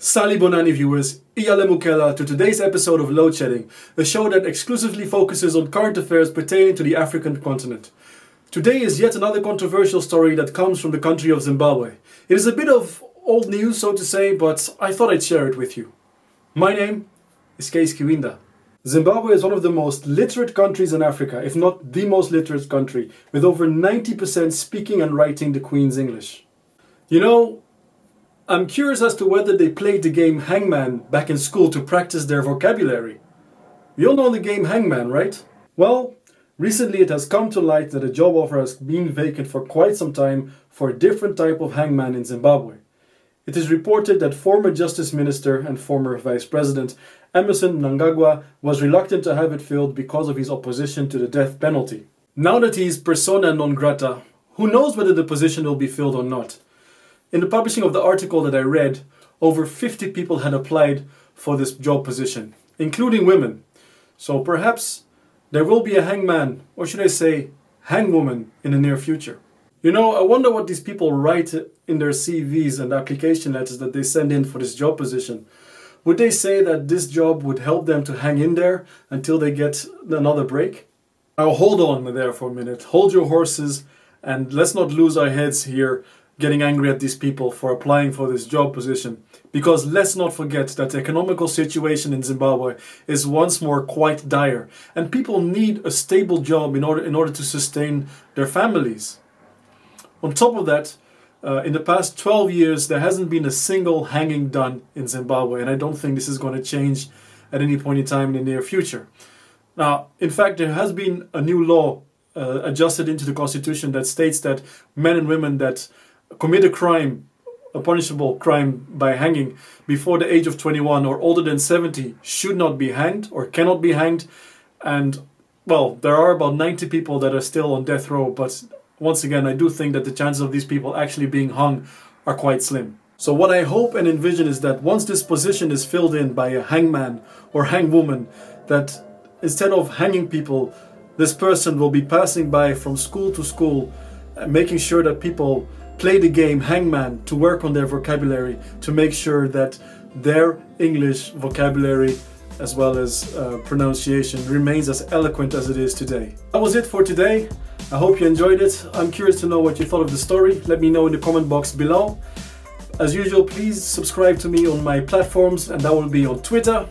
Sali Bonani viewers, Iyale Mukela to today's episode of Load Shedding, a show that exclusively focuses on current affairs pertaining to the African continent. Today is yet another controversial story that comes from the country of Zimbabwe. It is a bit of old news, so to say, but I thought I'd share it with you. My name is Kees Kibinda. Zimbabwe is one of the most literate countries in Africa, if not the most literate country, with over 90% speaking and writing the Queen's English. You know, I'm curious as to whether they played the game Hangman back in school to practice their vocabulary. We all know the game Hangman, right? Well, recently it has come to light that a job offer has been vacant for quite some time for a different type of hangman in Zimbabwe. It is reported that former Justice Minister and former Vice President Emmerson Mnangagwa was reluctant to have it filled because of his opposition to the death penalty. Now that he is persona non grata, who knows whether the position will be filled or not? In the publishing of the article that I read, over 50 people had applied for this job position, including women. So perhaps there will be a hangman, or should I say, hangwoman, in the near future. You know, I wonder what these people write in their CVs and application letters that they send in for this job position. Would they say that this job would help them to hang in there until they get another break? Now hold on there for a minute, hold your horses, and let's not lose our heads here getting angry at these people for applying for this job position. Because let's not forget that the economical situation in Zimbabwe is once more quite dire, and people need a stable job in order to sustain their families. On top of that, in the past 12 years, there hasn't been a single hanging done in Zimbabwe, and I don't think this is going to change at any point in time in the near future. Now, in fact, there has been a new law adjusted into the constitution that states that men and women that commit a crime, a punishable crime by hanging before the age of 21 or older than 70 should not be hanged or cannot be hanged. And, well, there are about 90 people that are still on death row, but once again, I do think that the chances of these people actually being hung are quite slim. So what I hope and envision is that once this position is filled in by a hangman or hangwoman, that instead of hanging people, this person will be passing by from school to school, making sure that people play the game hangman to work on their vocabulary, to make sure that their English vocabulary as well as pronunciation remains as eloquent as it is today. That was it for today. I hope you enjoyed it. I'm curious to know what you thought of the story. Let me know in the comment box below. As usual, please subscribe to me on my platforms, and that will be on Twitter,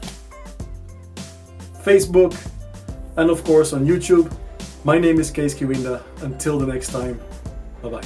Facebook, and of course on YouTube. My name is Kees Kibinda. Until the next time, bye-bye.